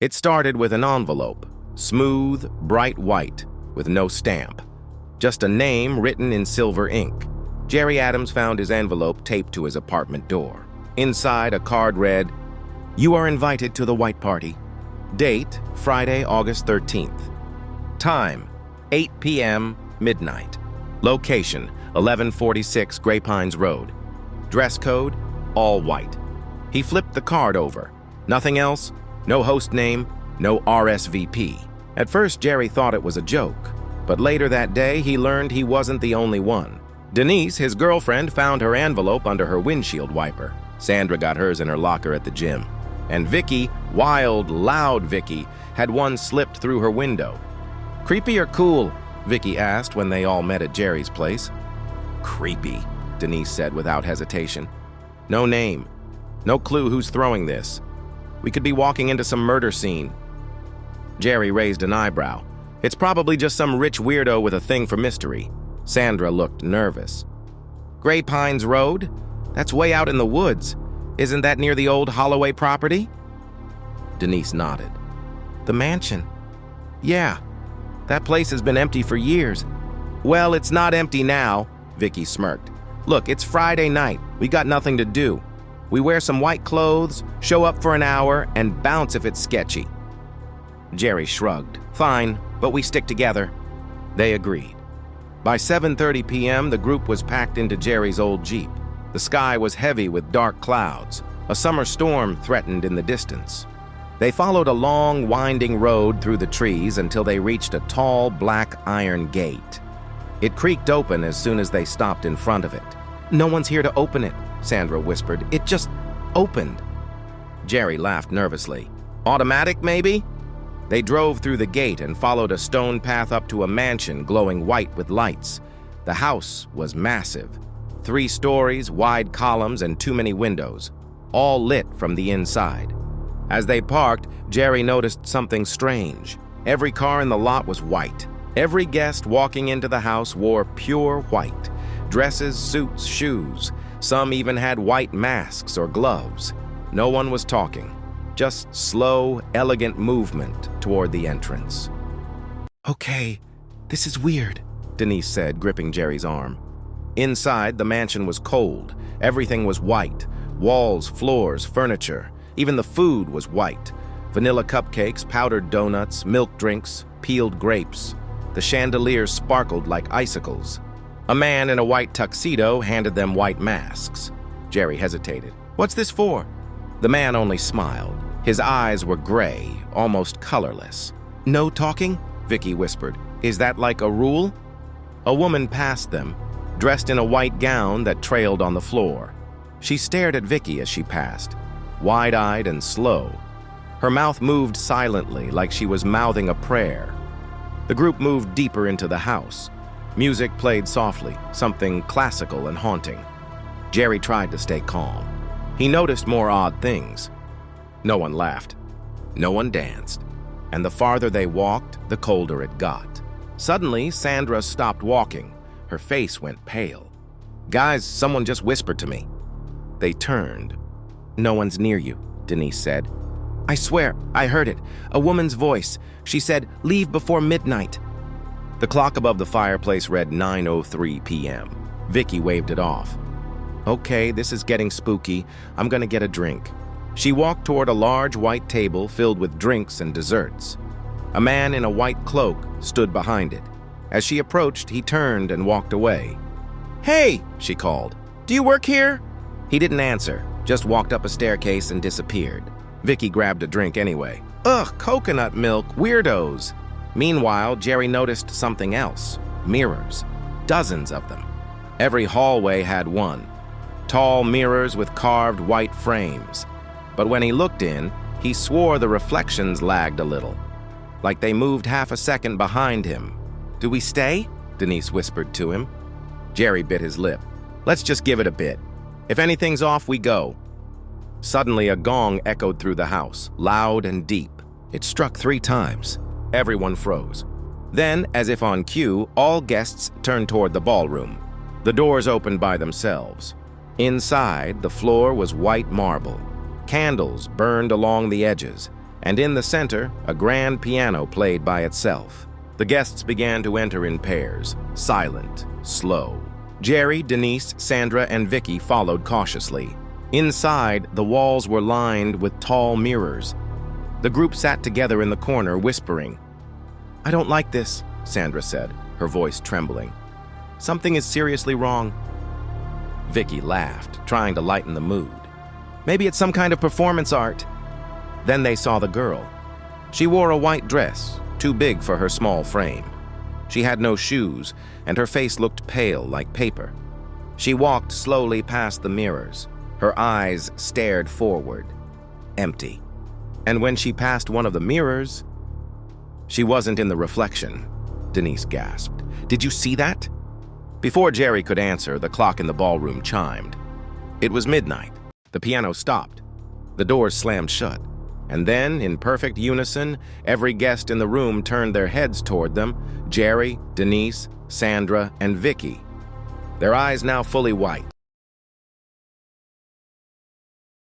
It started with an envelope, smooth, bright white, with no stamp. Just a name written in silver ink. Jerry Adams found his envelope taped to his apartment door. Inside, a card read, "You are invited to the white party. Date, Friday, August 13th. Time, 8 p.m., midnight. Location, 1146 Grey Pines Road. Dress code, all white." He flipped the card over. Nothing else, no host name, no RSVP. At first, Jerry thought it was a joke, but later that day, he learned he wasn't the only one. Denise, his girlfriend, found her envelope under her windshield wiper. Sandra got hers in her locker at the gym. And Vicky, wild, loud Vicky, had one slipped through her window. "Creepy or cool?" Vicky asked when they all met at Jerry's place. "Creepy," Denise said without hesitation. "No name. No clue who's throwing this. We could be walking into some murder scene." Jerry raised an eyebrow. "It's probably just some rich weirdo with a thing for mystery." Sandra looked nervous. "Grey Pines Road? That's way out in the woods. Isn't that near the old Holloway property?" Denise nodded. "The mansion? Yeah. That place has been empty for years." "Well, it's not empty now," Vicky smirked. "Look, it's Friday night. We got nothing to do. We wear some white clothes, show up for an hour, and bounce if it's sketchy." Jerry shrugged. "Fine, but we stick together." They agreed. By 7:30 p.m., the group was packed into Jerry's old Jeep. The sky was heavy with dark clouds. A summer storm threatened in the distance. They followed a long, winding road through the trees until they reached a tall, black iron gate. It creaked open as soon as they stopped in front of it. "No one's here to open it," Sandra whispered. "It just opened." Jerry laughed nervously. "Automatic, maybe?" They drove through the gate and followed a stone path up to a mansion glowing white with lights. The house was massive. 3 stories, wide columns, and too many windows, all lit from the inside. As they parked, Jerry noticed something strange. Every car in the lot was white. Every guest walking into the house wore pure white. Dresses, suits, shoes. Some even had white masks or gloves. No one was talking. Just slow, elegant movement toward the entrance. "Okay, this is weird," Denise said, gripping Jerry's arm. Inside, the mansion was cold. Everything was white. Walls, floors, furniture. Even the food was white. Vanilla cupcakes, powdered donuts, milk drinks, peeled grapes. The chandeliers sparkled like icicles. A man in a white tuxedo handed them white masks. Jerry hesitated. "What's this for?" The man only smiled. His eyes were gray, almost colorless. "No talking?" Vicky whispered. "Is that like a rule?" A woman passed them, dressed in a white gown that trailed on the floor. She stared at Vicky as she passed, wide-eyed and slow. Her mouth moved silently, like she was mouthing a prayer. The group moved deeper into the house. Music played softly, something classical and haunting. Jerry tried to stay calm. He noticed more odd things. No one laughed. No one danced. And the farther they walked, the colder it got. Suddenly, Sandra stopped walking. Her face went pale. "Guys, someone just whispered to me." They turned. "No one's near you," Denise said. "I swear, I heard it. A woman's voice. She said, 'Leave before midnight.'" The clock above the fireplace read 9:03 p.m. Vicky waved it off. "Okay, this is getting spooky. I'm gonna get a drink." She walked toward a large white table filled with drinks and desserts. A man in a white cloak stood behind it. As she approached, he turned and walked away. "Hey," she called. "Do you work here?" He didn't answer, just walked up a staircase and disappeared. Vicky grabbed a drink anyway. "Ugh, coconut milk, weirdos." Meanwhile, Jerry noticed something else. Mirrors. Dozens of them. Every hallway had one. Tall mirrors with carved white frames. But when he looked in, he swore the reflections lagged a little, like they moved half a second behind him. "Do we stay?" Denise whispered to him. Jerry bit his lip. "Let's just give it a bit. If anything's off, we go." Suddenly, a gong echoed through the house, loud and deep. It struck 3 times. Everyone froze. Then, as if on cue, all guests turned toward the ballroom. The doors opened by themselves. Inside, the floor was white marble. Candles burned along the edges. and in the center, a grand piano played by itself. The guests began to enter in pairs, silent, slow. Jerry, Denise, Sandra, and Vicky followed cautiously. Inside, the walls were lined with tall mirrors. The group sat together in the corner, whispering. "I don't like this," Sandra said, her voice trembling. "Something is seriously wrong." Vicky laughed, trying to lighten the mood. "Maybe it's some kind of performance art." Then they saw the girl. She wore a white dress, too big for her small frame. She had no shoes, and her face looked pale like paper. She walked slowly past the mirrors. Her eyes stared forward, empty. And when she passed one of the mirrors, she wasn't in the reflection. Denise gasped. "Did you see that?" Before Jerry could answer, the clock in the ballroom chimed. It was midnight. The piano stopped. The doors slammed shut. And then, in perfect unison, every guest in the room turned their heads toward them, Jerry, Denise, Sandra, and Vicky. Their eyes now fully white,